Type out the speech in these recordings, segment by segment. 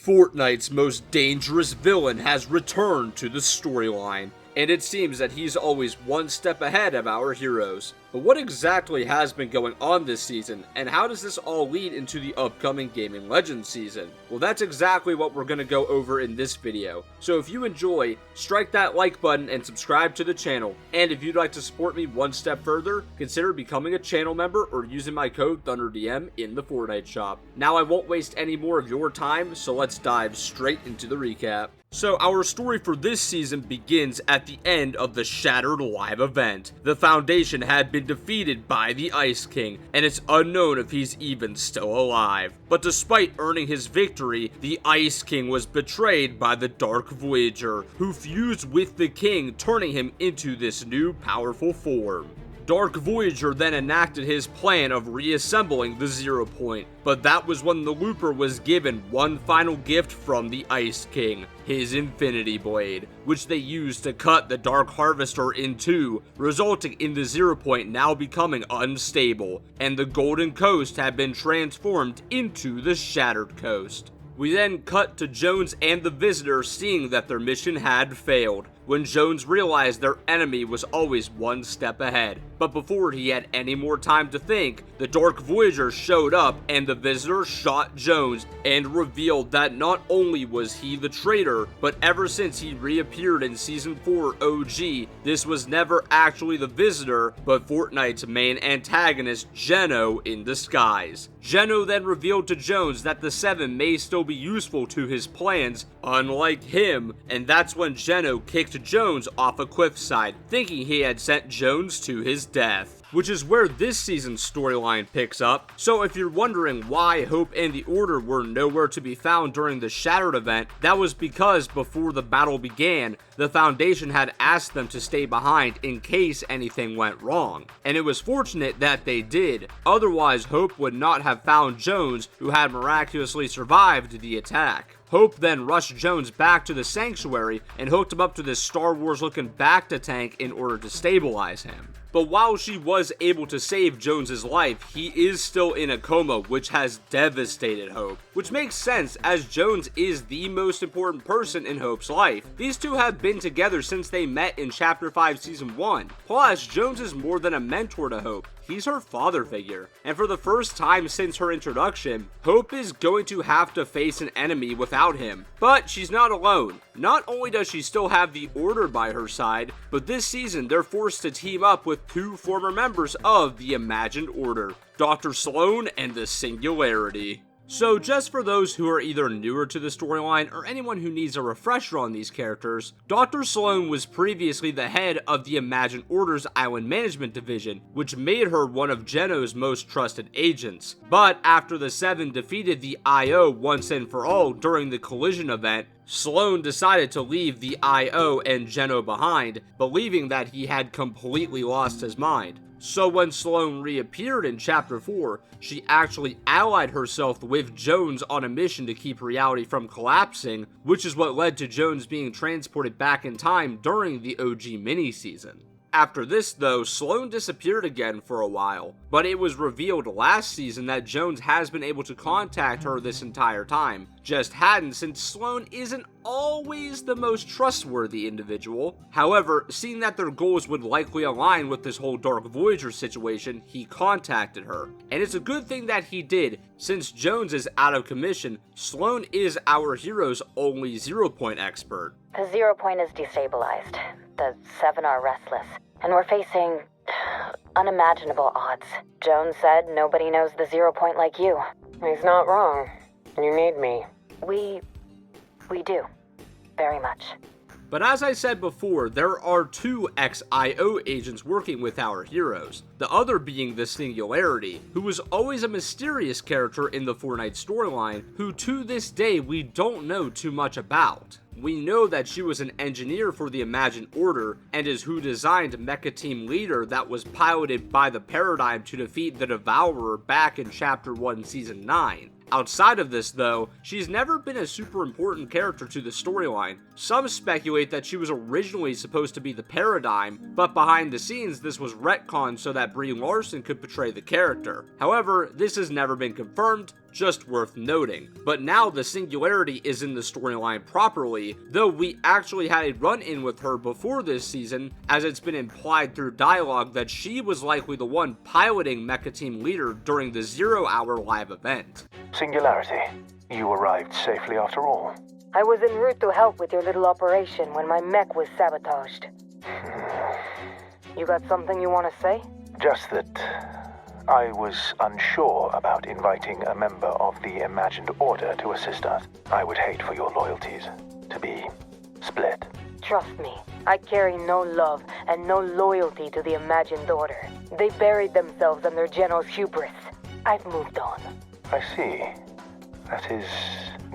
Fortnite's most dangerous villain has returned to the storyline, and it seems that he's always one step ahead of our heroes. But what exactly has been going on this season, and how does this all lead into the upcoming Gaming Legends season? Well, that's exactly what we're going to go over in this video. So if you enjoy, strike that like button and subscribe to the channel. And if you'd like to support me one step further, consider becoming a channel member or using my code ThunderDM in the Fortnite shop. Now I won't waste any more of your time, so let's dive straight into the recap. So our story for this season begins at the end of the Shattered live event. The Foundation had been defeated by the Ice King, and it's unknown if he's even still alive. But despite earning his victory, the Ice King was betrayed by the Dark Voyager, who fused with the King, turning him into this new powerful form. Dark Voyager then enacted his plan of reassembling the 0 Point, but that was when the Looper was given one final gift from the Ice King, his Infinity Blade, which they used to cut the Dark Harvester in two, resulting in the 0 Point now becoming unstable, and the Golden Coast had been transformed into the Shattered Coast. We then cut to Jones and the Visitor seeing that their mission had failed, when Jones realized their enemy was always one step ahead. But before he had any more time to think, the Dark Voyager showed up and the Visitor shot Jones and revealed that not only was he the traitor, but ever since he reappeared in Season 4 OG, this was never actually the Visitor, but Fortnite's main antagonist, Geno, in disguise. Geno then revealed to Jones that the Seven may still be useful to his plans, unlike him, and that's when Geno kicked Jones off a cliffside, thinking he had sent Jones to his death. Which is where this season's storyline picks up. So if you're wondering why Hope and the Order were nowhere to be found during the Shattered event, that was because before the battle began, the Foundation had asked them to stay behind in case anything went wrong. And it was fortunate that they did, otherwise Hope would not have found Jones, who had miraculously survived the attack. Hope then rushed Jones back to the Sanctuary and hooked him up to this Star Wars looking Bacta tank in order to stabilize him. But while she was able to save Jones's life, he is still in a coma, which has devastated Hope. Which makes sense, as Jones is the most important person in Hope's life. These two have been together since they met in Chapter 5 Season 1. Plus, Jones is more than a mentor to Hope. He's her father figure. And for the first time since her introduction, Hope is going to have to face an enemy without him. But she's not alone. Not only does she still have the Order by her side, but this season they're forced to team up with two former members of the Imagined Order, Dr. Sloan and the Singularity. So just for those who are either newer to the storyline or anyone who needs a refresher on these characters, Dr. Sloan was previously the head of the Imagined Order's Island Management Division, which made her one of Geno's most trusted agents. But after the Seven defeated the IO once and for all during the collision event, Sloan decided to leave the IO and Geno behind, believing that he had completely lost his mind. So when Sloan reappeared in Chapter 4, she actually allied herself with Jones on a mission to keep reality from collapsing, which is what led to Jones being transported back in time during the OG mini-season. After this though, Sloan disappeared again for a while, but it was revealed last season that Jones has been able to contact her this entire time, just hadn't since Sloan isn't always the most trustworthy individual. However, seeing that their goals would likely align with this whole Dark Voyager situation, he contacted her. And it's a good thing that he did, since Jones is out of commission, Sloan is our hero's only 0 Point expert. The 0 Point is destabilized. The Seven are restless, and we're facing unimaginable odds. Jones said nobody knows the 0 Point like you. He's not wrong. You need me. We do. Very much. But as I said before, there are two ex-IO agents working with our heroes, the other being the Singularity, who was always a mysterious character in the Fortnite storyline, who to this day we don't know too much about. We know that she was an engineer for the Imagined Order, and is who designed Mecha Team Leader that was piloted by the Paradigm to defeat the Devourer back in Chapter 1 Season 9. Outside of this though, she's never been a super important character to the storyline. Some speculate that she was originally supposed to be the Paradigm, but behind the scenes this was retconned so that Brie Larson could portray the character. However, this has never been confirmed, just worth noting. But now the Singularity is in the storyline properly, though we actually had a run-in with her before this season, as it's been implied through dialogue that she was likely the one piloting Mecha Team Leader during the 0-hour live event. Singularity, you arrived safely after all. I was en route to help with your little operation when my mech was sabotaged. You got something you want to say? Just that I was unsure about inviting a member of the Imagined Order to assist us. I would hate for your loyalties to be split. Trust me, I carry no love and no loyalty to the Imagined Order. They buried themselves under Geno's hubris. I've moved on. I see. That is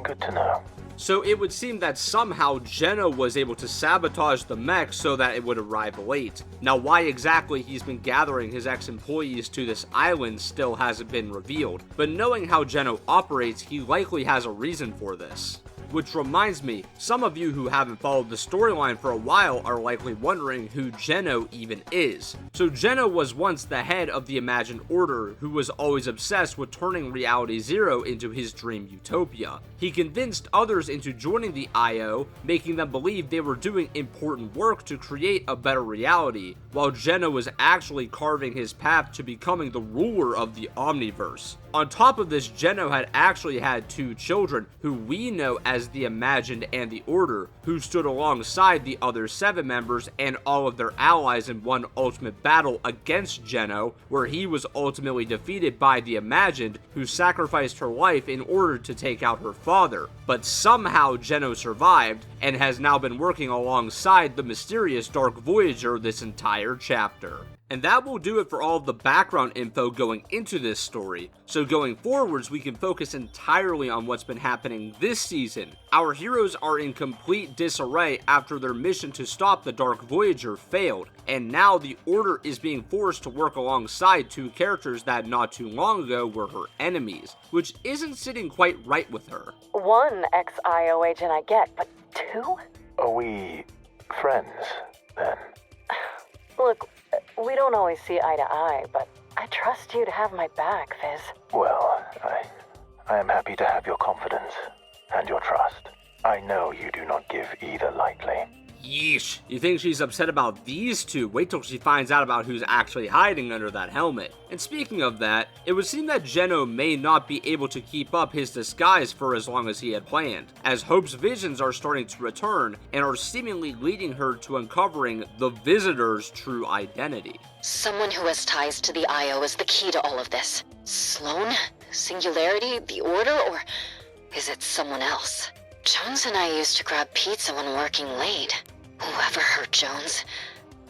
good to know. So it would seem that somehow Geno was able to sabotage the mech so that it would arrive late. Now why exactly he's been gathering his ex-employees to this island still hasn't been revealed, but knowing how Geno operates, he likely has a reason for this. Which reminds me, some of you who haven't followed the storyline for a while are likely wondering who Geno even is. So Geno was once the head of the Imagined Order, who was always obsessed with turning Reality Zero into his dream utopia. He convinced others into joining the IO, making them believe they were doing important work to create a better reality, while Geno was actually carving his path to becoming the ruler of the Omniverse. On top of this, Geno had actually had 2 children, who we know as the Imagined and the Order, who stood alongside the other 7 members and all of their allies in one ultimate battle against Geno, where he was ultimately defeated by the Imagined, who sacrificed her life in order to take out her father. But somehow Geno survived, and has now been working alongside the mysterious Dark Voyager this entire chapter. And that will do it for all of the background info going into this story. So going forwards, we can focus entirely on what's been happening this season. Our heroes are in complete disarray after their mission to stop the Dark Voyager failed, and now the Order is being forced to work alongside 2 characters that not too long ago were her enemies, which isn't sitting quite right with her. 1 ex-IO agent I get, but 2? Are we friends, then? Look, we don't always see eye to eye, but I trust you to have my back, Fizz. Well, I am happy to have your confidence and your trust. I know you do not give either lightly. Yeesh. You think she's upset about these 2? Wait till she finds out about who's actually hiding under that helmet. And speaking of that, it would seem that Geno may not be able to keep up his disguise for as long as he had planned, as Hope's visions are starting to return and are seemingly leading her to uncovering the Visitor's true identity. Someone who has ties to the IO is the key to all of this. Sloan? Singularity? The Order? Or is it someone else? Jones and I used to grab pizza when working late. Whoever hurt Jones,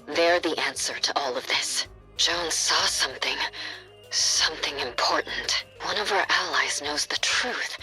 they're the answer to all of this. Jones saw something important. One of our allies knows the truth.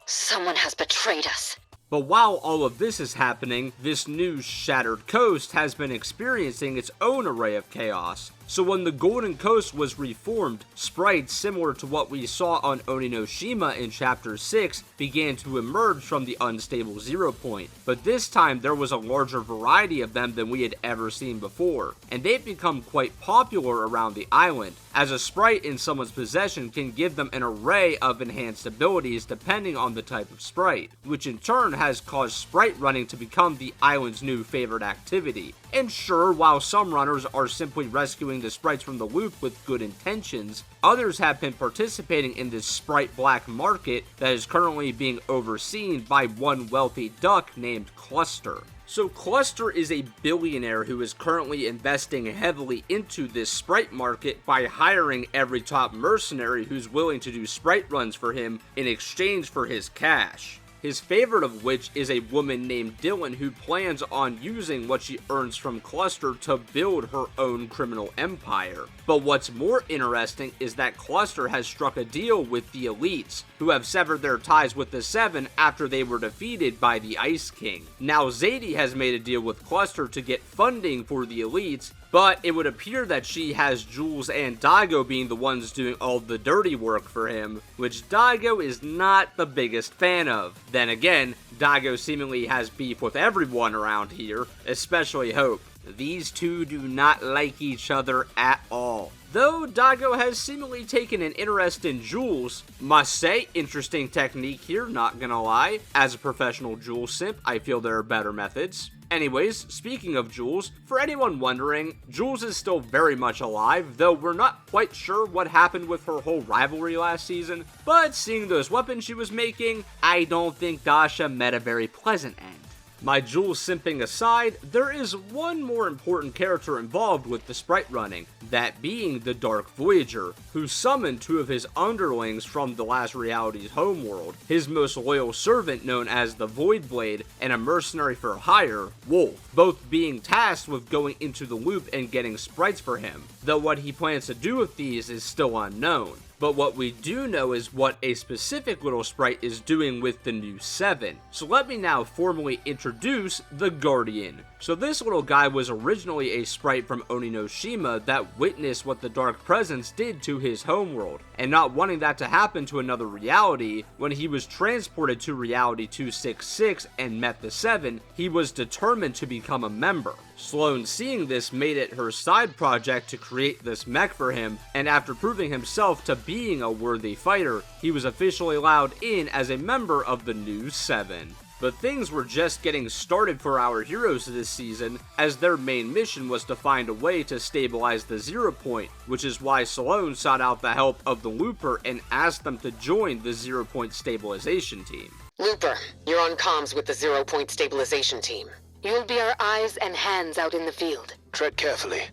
Someone has betrayed us. But while all of this is happening, this new Shattered Coast has been experiencing its own array of chaos. So when the Golden Coast was reformed, sprites similar to what we saw on Oninoshima in Chapter 6 began to emerge from the unstable 0 point, but this time there was a larger variety of them than we had ever seen before, and they've become quite popular around the island, as a sprite in someone's possession can give them an array of enhanced abilities depending on the type of sprite, which in turn has caused sprite running to become the island's new favorite activity. And sure, while some runners are simply rescuing the sprites from the loop with good intentions, others have been participating in this sprite black market that is currently being overseen by one wealthy duck named Cluster. So Cluster is a billionaire who is currently investing heavily into this sprite market by hiring every top mercenary who's willing to do sprite runs for him in exchange for his cash. His favorite of which is a woman named Dylan who plans on using what she earns from Cluster to build her own criminal empire. But what's more interesting is that Cluster has struck a deal with the elites, who have severed their ties with the Seven after they were defeated by the Ice King. Now Zadie has made a deal with Cluster to get funding for the elites, but it would appear that she has Jules and Daigo being the ones doing all the dirty work for him, which Daigo is not the biggest fan of. Then again, Daigo seemingly has beef with everyone around here, especially Hope. These two do not like each other at all. Though Daigo has seemingly taken an interest in jewels, must say, interesting technique here, not gonna lie. As a professional jewel simp, I feel there are better methods. Anyways, speaking of Jules, for anyone wondering, Jules is still very much alive, though we're not quite sure what happened with her whole rivalry last season, but seeing those weapons she was making, I don't think Dasha met a very pleasant end. My Jules simping aside, there is one more important character involved with the sprite running, that being the Dark Voyager, who summoned two of his underlings from the last reality's homeworld, his most loyal servant known as the Void Blade, and a mercenary for hire, Wolf, both being tasked with going into the loop and getting sprites for him, though what he plans to do with these is still unknown. But what we do know is what a specific little sprite is doing with the new 7. So let me now formally introduce the Guardian. So this little guy was originally a sprite from Oninoshima that witnessed what the Dark Presence did to his homeworld, and not wanting that to happen to another reality, when he was transported to reality 266 and met the 7, he was determined to become a member. Sloane, seeing this, made it her side project to create this mech for him, and after proving himself to being a worthy fighter, he was officially allowed in as a member of the new 7. But things were just getting started for our heroes this season, as their main mission was to find a way to stabilize the 0 point, which is why Sloane sought out the help of the Looper and asked them to join the 0 point stabilization team. Looper, you're on comms with the 0 point stabilization team. You'll be our eyes and hands out in the field. Tread carefully.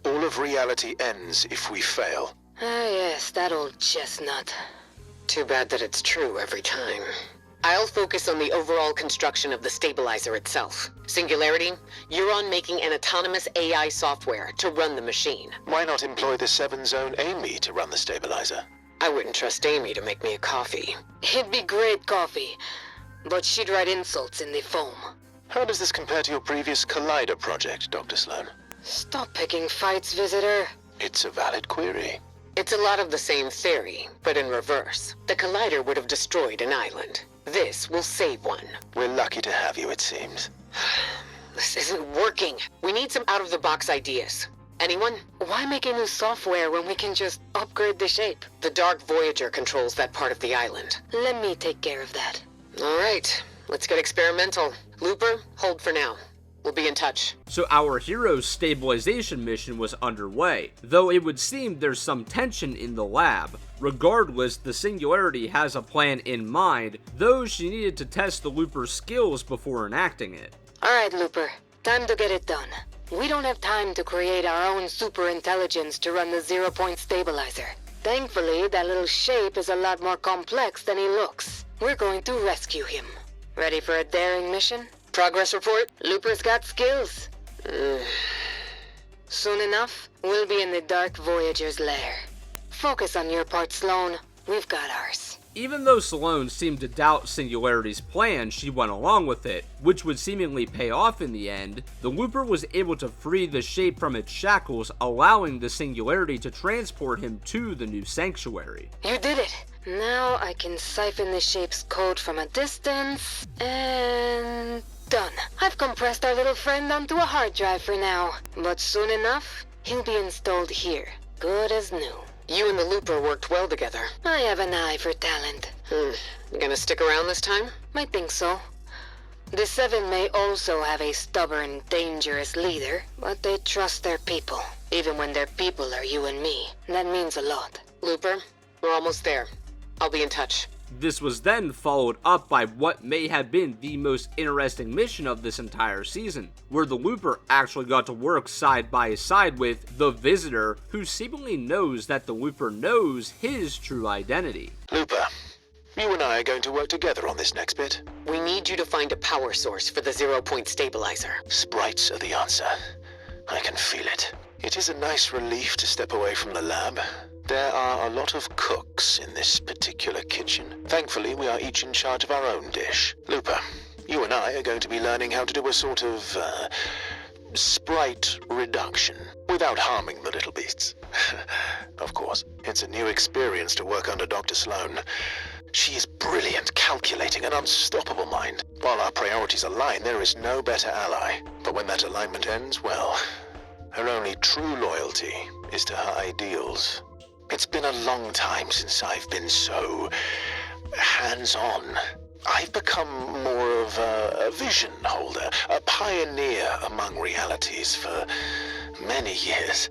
All of reality ends if we fail. Ah yes, that old chestnut. Too bad that it's true every time. I'll focus on the overall construction of the stabilizer itself. Singularity, you're on making an autonomous AI software to run the machine. Why not employ the 7's own Amy to run the stabilizer? I wouldn't trust Amy to make me a coffee. It'd be great coffee, but she'd write insults in the foam. How does this compare to your previous Collider project, Dr. Sloane? Stop picking fights, visitor. It's a valid query. It's a lot of the same theory, but in reverse. The Collider would have destroyed an island. This will save one. We're lucky to have you, it seems. This isn't working. We need some out-of-the-box ideas. Anyone? Why make a new software when we can just upgrade the shape? The Dark Voyager controls that part of the island. Let me take care of that. All right, let's get experimental. Looper, hold for now. We'll be in touch. So our hero's stabilization mission was underway, though it would seem there's some tension in the lab. Regardless, the Singularity has a plan in mind, though she needed to test the Looper's skills before enacting it. Alright, Looper. Time to get it done. We don't have time to create our own super intelligence to run the 0 point stabilizer. Thankfully, that little shape is a lot more complex than he looks. We're going to rescue him. Ready for a daring mission? Progress report? Looper's got skills. Soon enough, we'll be in the Dark Voyager's lair. Focus on your part, Sloane. We've got ours. Even though Sloane seemed to doubt Singularity's plan, she went along with it, which would seemingly pay off in the end. The Looper was able to free the shape from its shackles, allowing the Singularity to transport him to the new sanctuary. You did it! Now I can siphon the shape's code from a distance, and done. I've compressed our little friend onto a hard drive for now, but soon enough, he'll be installed here, good as new. You and the Looper worked well together. I have an eye for talent. You gonna stick around this time? I think so. The 7 may also have a stubborn, dangerous leader, but they trust their people. Even when their people are you and me. That means a lot. Looper, we're almost there. I'll be in touch. This was then followed up by what may have been the most interesting mission of this entire season, where the Looper actually got to work side by side with the Visitor, who seemingly knows that the Looper knows his true identity. Looper, you and I are going to work together on this next bit. We need you to find a power source for the 0 point stabilizer. Sprites are the answer. I can feel it. It is a nice relief to step away from the lab. There are a lot of cooks in this particular kitchen. Thankfully, we are each in charge of our own dish. Looper, you and I are going to be learning how to do a sort of, sprite reduction, without harming the little beasts. Of course, it's a new experience to work under Dr. Sloane. She is brilliant, calculating, and unstoppable mind. While our priorities align, there is no better ally. But when that alignment ends, well, her only true loyalty is to her ideals. It's been a long time since I've been so hands-on. I've become more of a vision holder, a pioneer among realities for many years.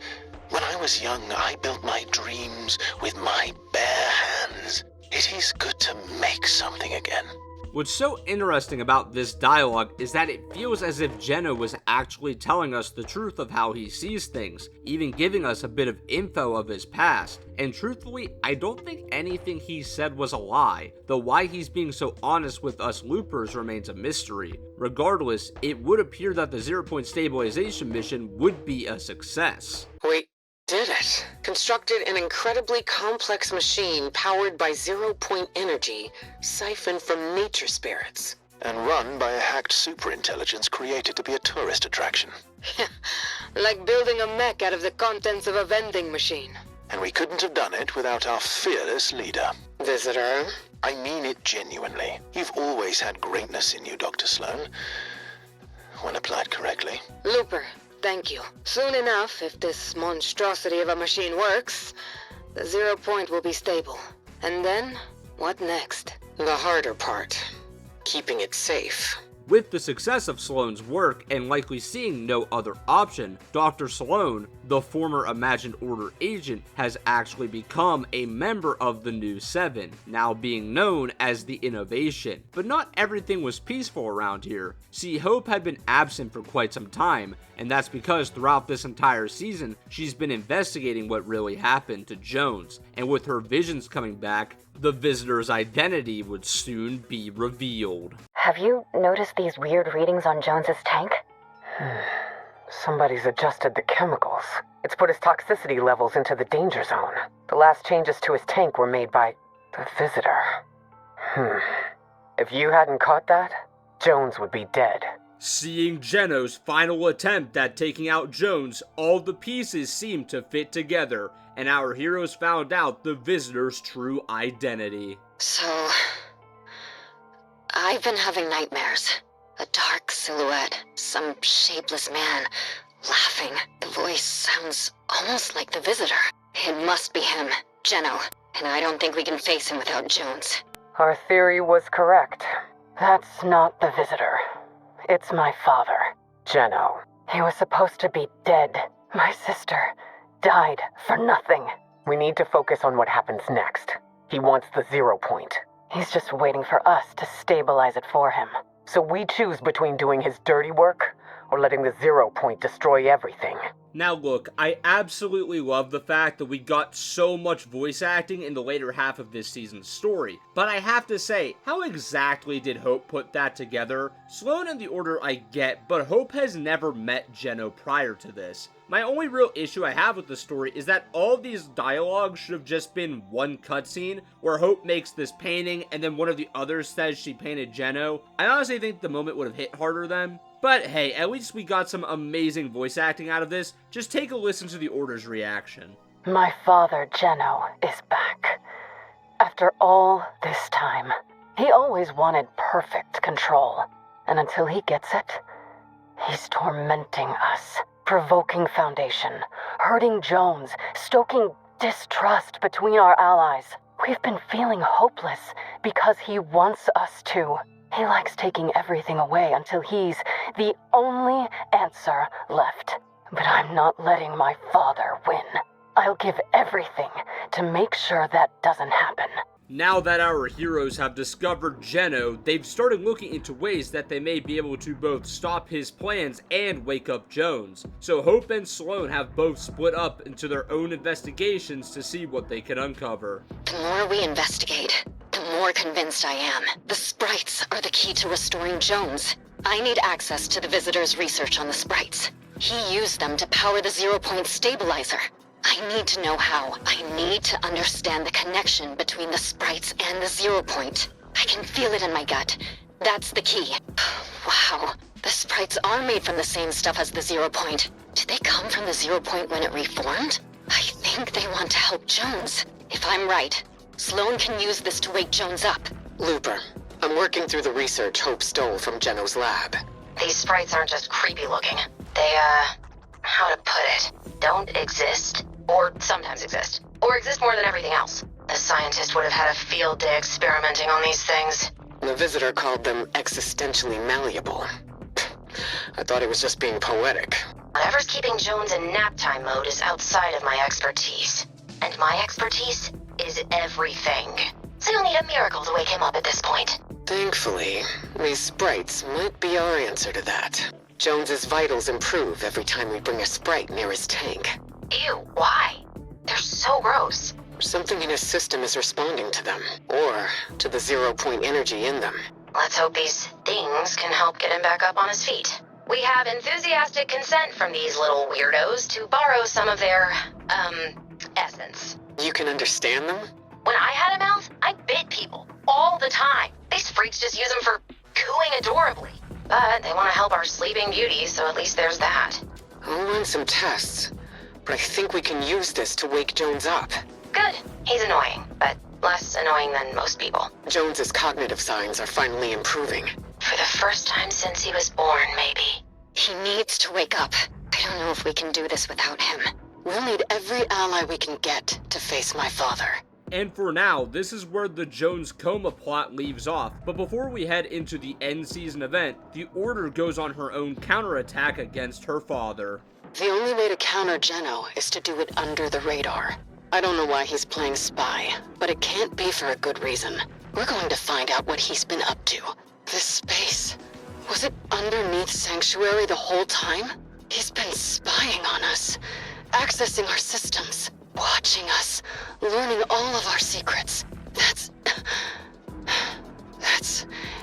When I was young, I built my dreams with my bare hands. It is good to make something again. What's so interesting about this dialogue is that it feels as if Geno was actually telling us the truth of how he sees things, even giving us a bit of info of his past. And truthfully, I don't think anything he said was a lie, though why he's being so honest with us loopers remains a mystery. Regardless, it would appear that the 0-point stabilization mission would be a success. We did it. Constructed an incredibly complex machine powered by 0-point energy, siphoned from nature spirits. And run by a hacked superintelligence created to be a tourist attraction. Like building a mech out of the contents of a vending machine. And we couldn't have done it without our fearless leader. Visitor? I mean it genuinely. You've always had greatness in you, Dr. Sloan. When applied correctly. Looper, thank you. Soon enough, if this monstrosity of a machine works, the 0-point will be stable. And then, what next? The harder part. Keeping it safe. With the success of Sloan's work and likely seeing no other option, Dr. Sloan, the former Imagined Order agent, has actually become a member of the new 7, now being known as the Innovation. But not everything was peaceful around here. See, Hope had been absent for quite some time, and that's because throughout this entire season, she's been investigating what really happened to Jones, and with her visions coming back, the visitor's identity would soon be revealed. Have you noticed these weird readings on Jones's tank? Somebody's adjusted the chemicals. It's put his toxicity levels into the danger zone. The last changes to his tank were made by the visitor. If you hadn't caught that, Jones would be dead. Seeing Geno's final attempt at taking out Jones, all the pieces seemed to fit together, and our heroes found out the visitor's true identity. So, I've been having nightmares. A dark silhouette, some shapeless man, laughing. The voice sounds almost like the visitor. It must be him, Geno, and I don't think we can face him without Jones. Our theory was correct. That's not the visitor. It's my father, Geno. He was supposed to be dead. My sister died for nothing. We need to focus on what happens next. He wants the 0-point. He's just waiting for us to stabilize it for him. So we choose between doing his dirty work or letting the 0-point destroy everything. Now look, I absolutely love the fact that we got so much voice acting in the later half of this season's story, but I have to say, how exactly did Hope put that together? Sloan and the Order I get, but Hope has never met Geno prior to this. My only real issue I have with the story is that all of these dialogues should have just been one cutscene, where Hope makes this painting and then one of the others says she painted Geno. I honestly think the moment would have hit harder then. But hey, at least we got some amazing voice acting out of this. Just take a listen to the Order's reaction. My father, Geno, is back. After all this time, he always wanted perfect control. And until he gets it, he's tormenting us, provoking Foundation, hurting Jones, stoking distrust between our allies. We've been feeling hopeless because he wants us to. He likes taking everything away until he's the only answer left. But I'm not letting my father win. I'll give everything to make sure that doesn't happen. Now that our heroes have discovered Geno, they've started looking into ways that they may be able to both stop his plans and wake up Jones. So Hope and Sloan have both split up into their own investigations to see what they can uncover. The more we investigate, the more convinced I am. The sprites are the key to restoring Jones. I need access to the visitor's research on the sprites. He used them to power the 0-point stabilizer. I need to know how. I need to understand the connection between the sprites and the 0-point. I can feel it in my gut. That's the key. Wow. The sprites are made from the same stuff as the 0-point. Did they come from the 0-point when it reformed? I think they want to help Jones. If I'm right, Sloan can use this to wake Jones up. Looper, I'm working through the research Hope stole from Geno's lab. These sprites aren't just creepy looking. They, how to put it, don't exist. Or sometimes exist. Or exist more than everything else. The scientist would have had a field day experimenting on these things. The visitor called them existentially malleable. I thought he was just being poetic. Whatever's keeping Jones in nap time mode is outside of my expertise. And my expertise is everything. So you'll need a miracle to wake him up at this point. Thankfully, these sprites might be our answer to that. Jones's vitals improve every time we bring a sprite near his tank. Ew, why? They're so gross. Something in his system is responding to them, or to the 0-point energy in them. Let's hope these things can help get him back up on his feet. We have enthusiastic consent from these little weirdos to borrow some of their, essence. You can understand them? When I had a mouth, I bit people all the time. These freaks just use them for cooing adorably. But they want to help our sleeping beauties, so at least there's that. I'll run some tests, but I think we can use this to wake Jones up. Good. He's annoying, but less annoying than most people. Jones's cognitive signs are finally improving. For the first time since he was born, maybe. He needs to wake up. I don't know if we can do this without him. We'll need every ally we can get to face my father. And for now, this is where the Jones coma plot leaves off, but before we head into the end season event, the Order goes on her own counterattack against her father. The only way to counter Geno is to do it under the radar. I don't know why he's playing spy, but it can't be for a good reason. We're going to find out what he's been up to. This space, was it underneath Sanctuary the whole time? He's been spying on us, accessing our systems, watching us, learning all of our secrets. That's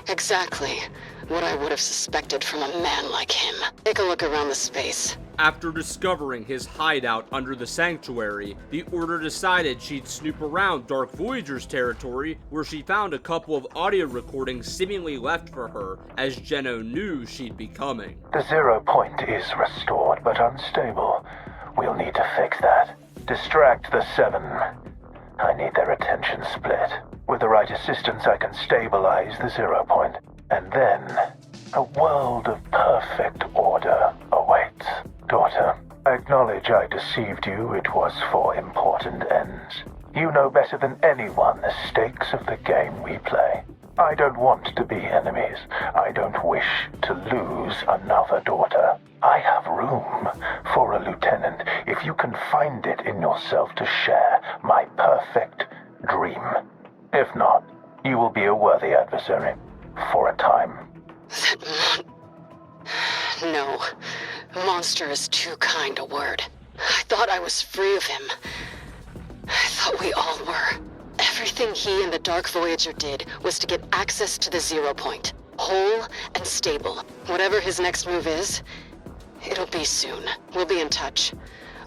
exactly what I would have suspected from a man like him. Take a look around the space. After discovering his hideout under the Sanctuary, the Order decided she'd snoop around Dark Voyager's territory, where she found a couple of audio recordings seemingly left for her, as Geno knew she'd be coming. The 0 point is restored, but unstable. We'll need to fix that. Distract the 7. I need their attention split. With the right assistance, I can stabilize the 0 point. And then, a world of perfect order awaits. Daughter, I acknowledge I deceived you. It was for important ends. You know better than anyone the stakes of the game we play. I don't want to be enemies. I don't wish to lose another daughter. I have room for a lieutenant if you can find it in yourself to share my perfect dream. If not, you will be a worthy adversary. For a time. No. Monster is too kind a word. I thought I was free of him. I thought we all were. Everything he and the Dark Voyager did was to get access to the 0 point. Whole and stable. Whatever his next move is, it'll be soon. We'll be in touch.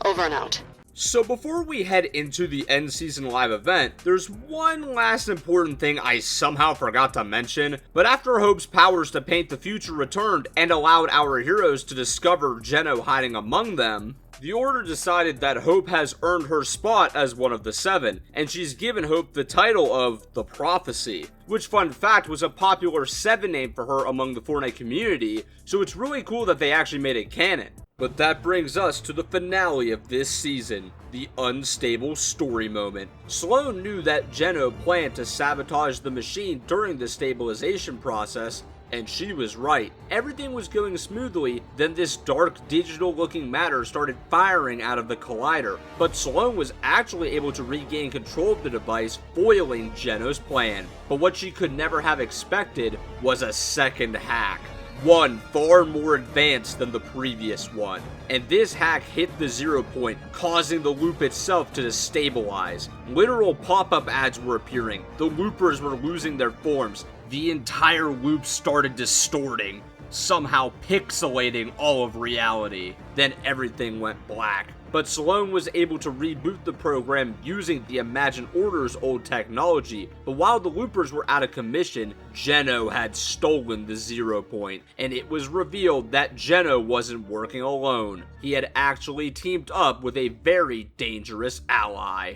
Over and out. So before we head into the end season live event, there's one last important thing I somehow forgot to mention, but after Hope's powers to paint the future returned and allowed our heroes to discover Geno hiding among them, the Order decided that Hope has earned her spot as one of the 7, and she's given Hope the title of the Prophecy, which, fun fact, was a popular 7 name for her among the Fortnite community, so it's really cool that they actually made it canon. But that brings us to the finale of this season, the unstable story moment. Sloan knew that Geno planned to sabotage the machine during the stabilization process, and she was right. Everything was going smoothly, then this dark digital looking matter started firing out of the collider, but Sloan was actually able to regain control of the device, foiling Geno's plan. But what she could never have expected was a second hack. One far more advanced than the previous one, and this hack hit the 0 point, causing the loop itself to destabilize. Literal pop-up ads were appearing, the loopers were losing their forms, the entire loop started distorting, somehow pixelating all of reality. Then everything went black. But Sloan was able to reboot the program using the Imagined Order's old technology, but while the loopers were out of commission, Geno had stolen the 0 point, and it was revealed that Geno wasn't working alone. He had actually teamed up with a very dangerous ally.